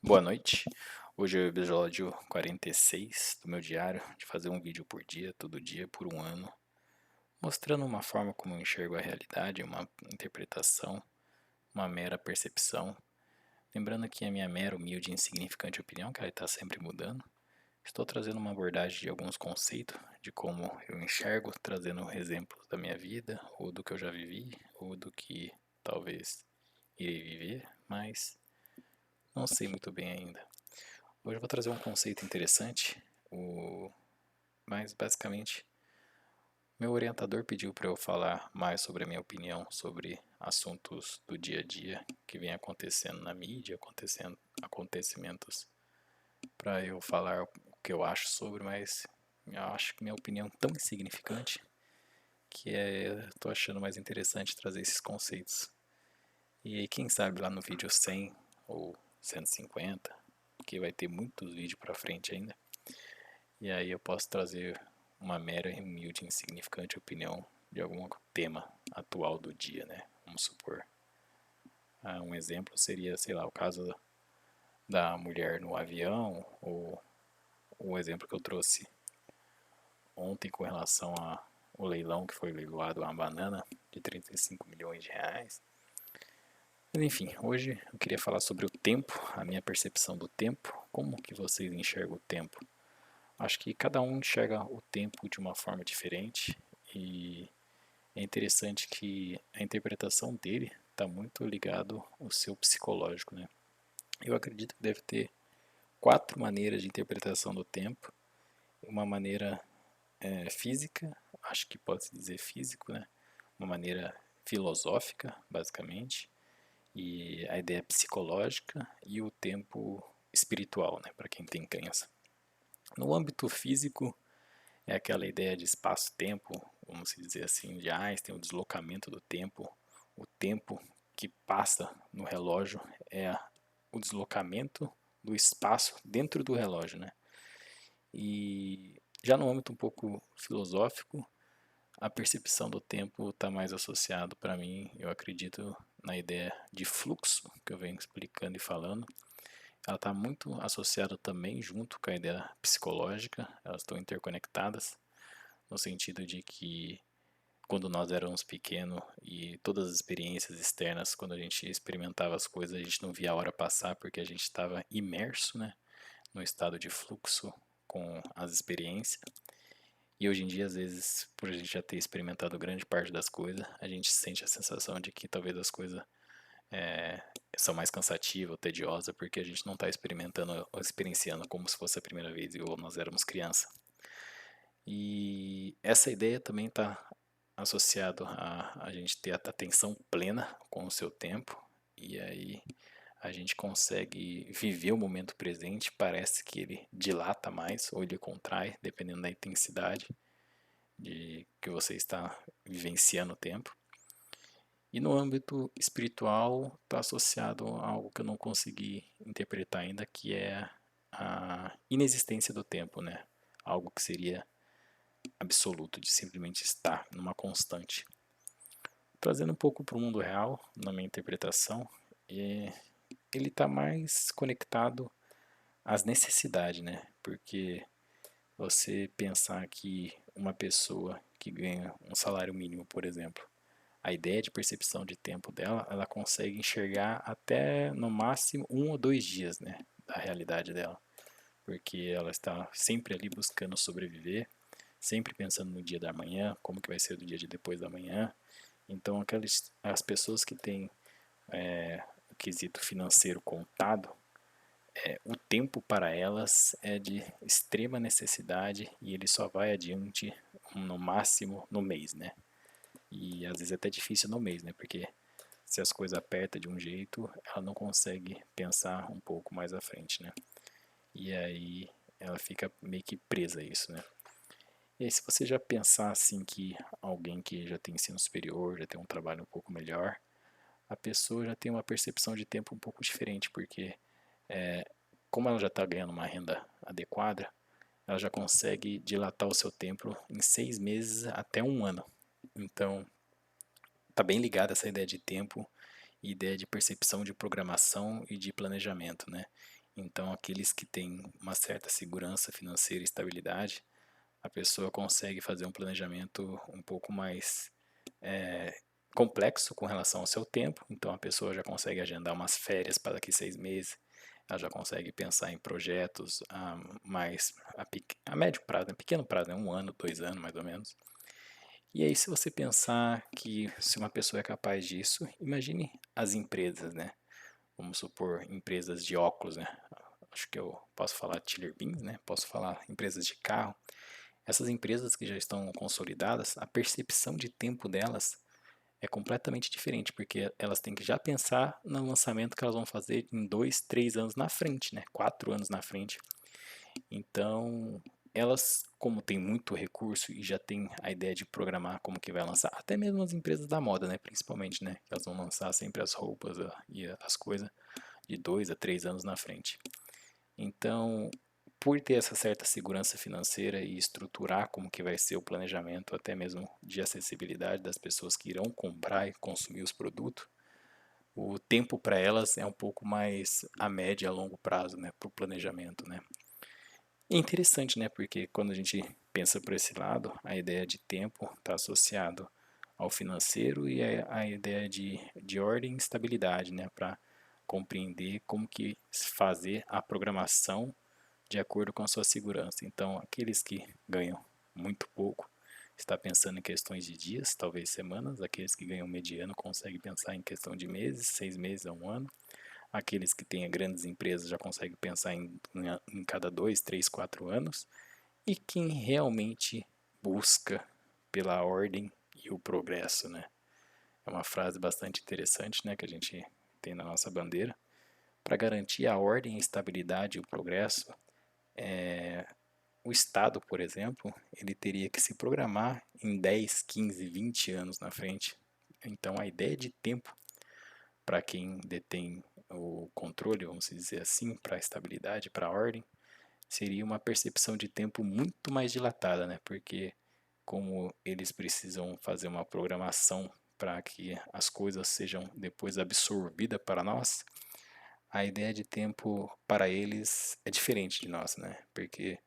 Boa noite. Hoje é o episódio 46 do meu diário, de fazer um vídeo por dia, todo dia, por um ano, mostrando uma forma como eu enxergo a realidade, uma interpretação, uma mera percepção. Lembrando que a minha mera, humilde e insignificante opinião, que ela está sempre mudando, estou trazendo uma abordagem de alguns conceitos, de como eu enxergo, trazendo exemplos da minha vida, ou do que eu já vivi, ou do que talvez irei viver, mas não sei muito bem ainda. Hoje eu vou trazer um conceito interessante, mas basicamente meu orientador pediu para eu falar mais sobre a minha opinião sobre assuntos do dia a dia que vem acontecendo na mídia, acontecimentos, para eu falar o que eu acho sobre, mas eu acho que minha opinião é tão insignificante que estou achando mais interessante trazer esses conceitos. E aí, quem sabe lá no vídeo 100 ou 150, que vai ter muitos vídeos para frente ainda, e aí eu posso trazer uma mera e humilde e insignificante opinião de algum tema atual do dia, né? Vamos supor. Um exemplo seria, sei lá, o caso da mulher no avião, ou o exemplo que eu trouxe ontem com relação ao leilão que foi leiloado uma banana de 35 milhões de reais. Mas enfim, hoje eu queria falar sobre o tempo, a minha percepção do tempo, como que vocês enxergam o tempo. Acho que cada um enxerga o tempo de uma forma diferente e é interessante que a interpretação dele está muito ligado ao seu psicológico, né? Eu acredito que deve ter quatro maneiras de interpretação do tempo. Uma maneira física, acho que pode se dizer físico, né? Uma maneira filosófica, basicamente, e a ideia psicológica e o tempo espiritual, né? Para quem tem crença. No âmbito físico, é aquela ideia de espaço-tempo, vamos dizer assim, de Einstein, o deslocamento do tempo. O tempo que passa no relógio é o deslocamento do espaço dentro do relógio, né? E já no âmbito um pouco filosófico, a percepção do tempo está mais associado para mim, eu acredito, na ideia de fluxo, que eu venho explicando e falando. Ela está muito associada também junto com a ideia psicológica, elas estão interconectadas no sentido de que quando nós éramos pequenos e todas as experiências externas, quando a gente experimentava as coisas, a gente não via a hora passar porque a gente estava imerso, né, no estado de fluxo com as experiências. E hoje em dia, às vezes, por a gente já ter experimentado grande parte das coisas, a gente sente a sensação de que talvez as coisas são mais cansativas ou tediosas porque a gente não está experimentando ou experienciando como se fosse a primeira vez ou nós éramos criança. E essa ideia também está associado a gente ter a atenção plena com o seu tempo, e aí a gente consegue viver o momento presente, parece que ele dilata mais ou ele contrai, dependendo da intensidade de que você está vivenciando o tempo. E no âmbito espiritual está associado a algo que eu não consegui interpretar ainda, que é a inexistência do tempo, né? Algo que seria absoluto, de simplesmente estar numa constante. Trazendo um pouco para o mundo real, na minha interpretação, ele está mais conectado às necessidades, né? Porque você pensar que uma pessoa que ganha um salário mínimo, por exemplo, a ideia de percepção de tempo dela, ela consegue enxergar até no máximo 1 ou 2 dias, né, da realidade dela, porque ela está sempre ali buscando sobreviver, sempre pensando no dia da manhã, como que vai ser o dia de depois da manhã. Então, as pessoas que têm o quesito financeiro contado, o tempo para elas é de extrema necessidade e ele só vai adiante no máximo no mês, né? E às vezes é até difícil no mês, né? Porque se as coisas apertam de um jeito, ela não consegue pensar um pouco mais à frente, né? E aí ela fica meio que presa a isso, né? E aí, se você já pensar assim que alguém que já tem ensino superior, já tem um trabalho um pouco melhor, a pessoa já tem uma percepção de tempo um pouco diferente, porque como ela já está ganhando uma renda adequada, ela já consegue dilatar o seu tempo em 6 meses até um ano. Então, está bem ligada essa ideia de tempo, ideia de percepção de programação e de planejamento, né? Então, aqueles que têm uma certa segurança financeira e estabilidade, a pessoa consegue fazer um planejamento um pouco mais é, complexo com relação ao seu tempo. Então, a pessoa já consegue agendar umas férias para daqui 6 meses, ela já consegue pensar em projetos a médio prazo, pequeno prazo, né? 1 ano, 2 anos mais ou menos. E aí, se você pensar que se uma pessoa é capaz disso, imagine as empresas, né? Vamos supor, empresas de óculos, né? Acho que eu posso falar Tiller Beans, né? Posso falar empresas de carro. Essas empresas que já estão consolidadas, a percepção de tempo delas é completamente diferente, porque elas têm que já pensar no lançamento que elas vão fazer em 2, 3 anos na frente, né? 4 anos na frente. Então, elas, como tem muito recurso e já tem a ideia de programar como que vai lançar, até mesmo as empresas da moda, né? Principalmente, né? Elas vão lançar sempre as roupas e as coisas de 2 a 3 anos na frente. Então, por ter essa certa segurança financeira e estruturar como que vai ser o planejamento, até mesmo de acessibilidade das pessoas que irão comprar e consumir os produtos, o tempo para elas é um pouco mais a média e a longo prazo, né, para o planejamento, né. É interessante, né, porque quando a gente pensa por esse lado, a ideia de tempo está associado ao financeiro e a ideia de ordem e estabilidade, né, para compreender como que fazer a programação de acordo com a sua segurança. Então, aqueles que ganham muito pouco, está pensando em questões de dias, talvez semanas. Aqueles que ganham mediano conseguem pensar em questão de meses, 6 meses a 1 ano. Aqueles que têm grandes empresas já conseguem pensar em cada 2, 3, 4 anos. E quem realmente busca pela ordem e o progresso, né? É uma frase bastante interessante, né, que a gente tem na nossa bandeira. Para garantir a ordem, a estabilidade e o progresso, o Estado, por exemplo, ele teria que se programar em 10, 15, 20 anos na frente. Então, a ideia de tempo para quem detém o controle, vamos dizer assim, para a estabilidade, para a ordem, seria uma percepção de tempo muito mais dilatada, né? Porque como eles precisam fazer uma programação para que as coisas sejam depois absorvidas para nós, a ideia de tempo para eles é diferente de nós, né? Porque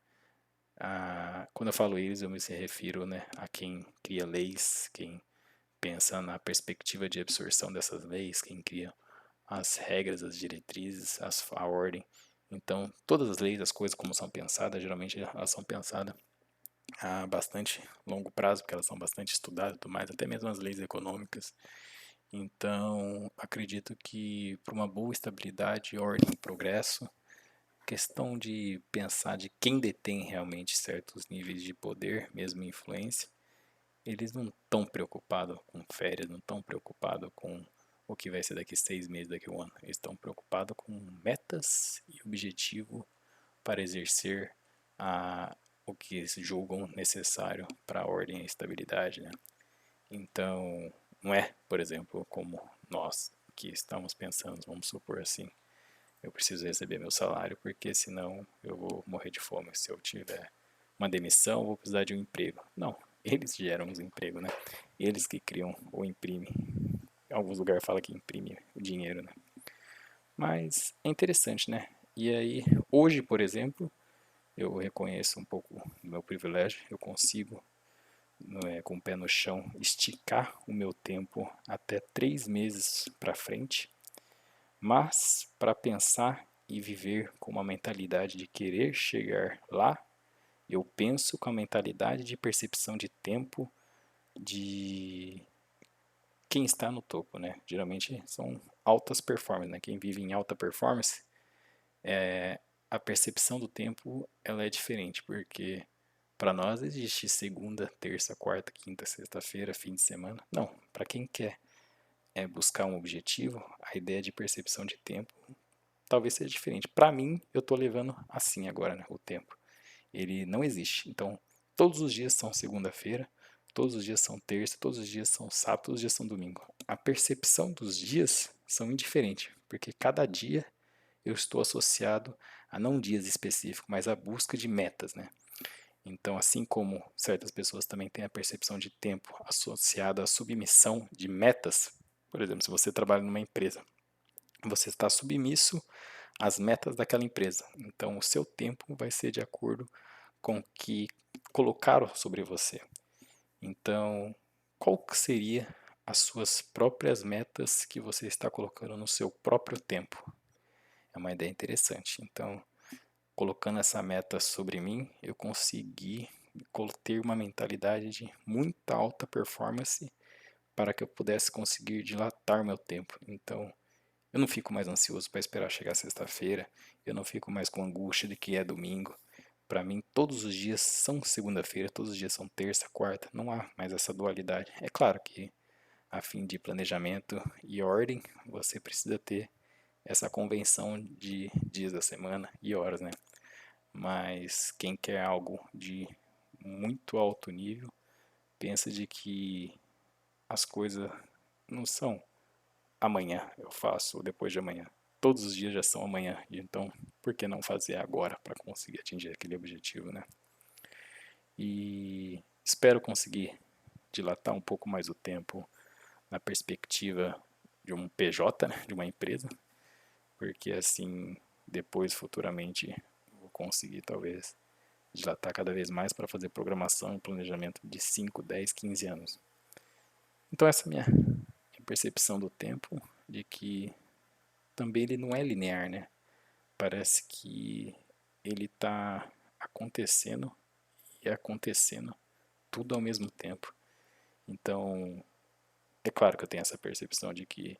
quando eu falo eles, eu me refiro, né, a quem cria leis, quem pensa na perspectiva de absorção dessas leis, quem cria as regras, as diretrizes, a ordem. Então, todas as leis, as coisas como são pensadas, geralmente elas são pensadas a bastante longo prazo, porque elas são bastante estudadas e tudo mais, até mesmo as leis econômicas. Então, acredito que para uma boa estabilidade, ordem e progresso, questão de pensar de quem detém realmente certos níveis de poder, mesmo influência, eles não estão preocupados com férias, não estão preocupados com o que vai ser daqui 6 meses, daqui 1 ano. Eles estão preocupados com metas e objetivo para exercer o que eles julgam necessário para a ordem e estabilidade, né? Então, não é, por exemplo, como nós que estamos pensando, vamos supor assim, eu preciso receber meu salário porque senão eu vou morrer de fome. Se eu tiver uma demissão, eu vou precisar de um emprego. Não, eles geram os empregos, né? Eles que criam ou imprimem. Em alguns lugares fala que imprime o dinheiro, né? Mas é interessante, né? E aí, hoje, por exemplo, eu reconheço um pouco do meu privilégio. Eu consigo, com o pé no chão, esticar o meu tempo até 3 meses para frente. Mas para pensar e viver com uma mentalidade de querer chegar lá, eu penso com a mentalidade de percepção de tempo de quem está no topo, né? Geralmente são altas performances, né? Quem vive em alta performance, a percepção do tempo ela é diferente, porque para nós existe segunda, terça, quarta, quinta, sexta-feira, fim de semana. Não, para quem quer buscar um objetivo, a ideia de percepção de tempo talvez seja diferente. Para mim, eu estou levando assim agora, né, o tempo. Ele não existe. Então, todos os dias são segunda-feira, todos os dias são terça, todos os dias são sábado, todos os dias são domingo. A percepção dos dias são indiferentes, porque cada dia eu estou associado a não dias específicos, mas a busca de metas, né? Então, assim como certas pessoas também têm a percepção de tempo associada à submissão de metas, por exemplo, se você trabalha numa empresa, você está submisso as metas daquela empresa. Então, o seu tempo vai ser de acordo com o que colocaram sobre você. Então, qual que seria as suas próprias metas que você está colocando no seu próprio tempo? É uma ideia interessante. Então, colocando essa meta sobre mim, eu consegui ter uma mentalidade de muita alta performance para que eu pudesse conseguir dilatar meu tempo. Então, eu não fico mais ansioso para esperar chegar sexta-feira, eu não fico mais com angústia de que é domingo. Para mim, todos os dias são segunda-feira, todos os dias são terça, quarta, não há mais essa dualidade. É claro que, a fim de planejamento e ordem, você precisa ter essa convenção de dias da semana e horas, né? Mas quem quer algo de muito alto nível, pensa de que as coisas não são amanhã eu faço ou depois de amanhã. Todos os dias já são amanhã, então por que não fazer agora para conseguir atingir aquele objetivo, né? E espero conseguir dilatar um pouco mais o tempo na perspectiva de um PJ, né, de uma empresa, porque assim depois futuramente vou conseguir talvez dilatar cada vez mais para fazer programação e planejamento de 5, 10, 15 anos. Então essa é a minha percepção do tempo, de que também ele não é linear, né? Parece que ele está acontecendo e acontecendo tudo ao mesmo tempo. Então, é claro que eu tenho essa percepção de que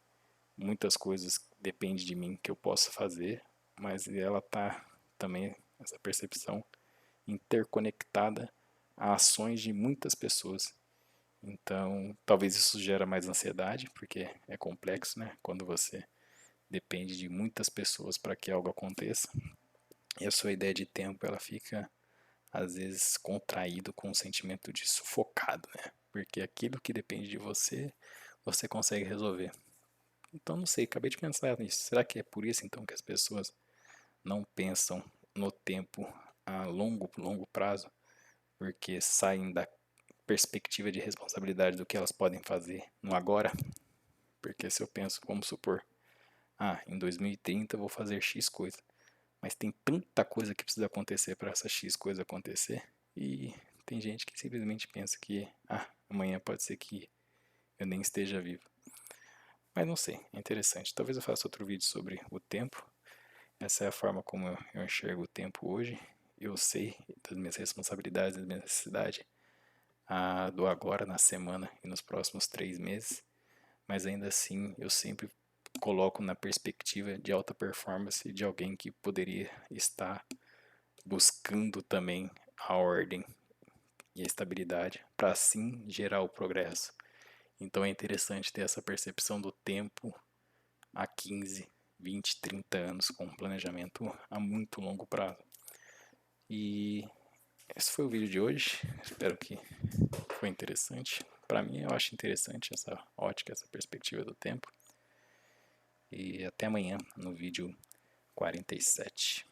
muitas coisas dependem de mim que eu posso fazer, mas ela está também, essa percepção, interconectada a ações de muitas pessoas. Então, talvez isso gera mais ansiedade, porque é complexo, né? Quando você depende de muitas pessoas para que algo aconteça. E a sua ideia de tempo, ela fica, às vezes, contraído com um sentimento de sufocado, né? Porque aquilo que depende de você, você consegue resolver. Então, não sei, acabei de pensar nisso. Será que é por isso, então, que as pessoas não pensam no tempo a longo prazo? Porque saem da perspectiva de responsabilidade do que elas podem fazer no agora? Porque se eu penso, vamos supor, em 2030 eu vou fazer X coisa, mas tem tanta coisa que precisa acontecer para essa X coisa acontecer, e tem gente que simplesmente pensa que, amanhã pode ser que eu nem esteja vivo. Mas não sei, é interessante. Talvez eu faça outro vídeo sobre o tempo. Essa é a forma como eu enxergo o tempo hoje. Eu sei das minhas responsabilidades, das minhas necessidades, do agora, na semana e nos próximos 3 meses, mas ainda assim eu sempre coloco na perspectiva de alta performance de alguém que poderia estar buscando também a ordem e a estabilidade para assim gerar o progresso. Então é interessante ter essa percepção do tempo a 15, 20, 30 anos com um planejamento a muito longo prazo. E esse foi o vídeo de hoje. Espero que foi interessante. Para mim, eu acho interessante essa ótica, essa perspectiva do tempo. E até amanhã no vídeo 47.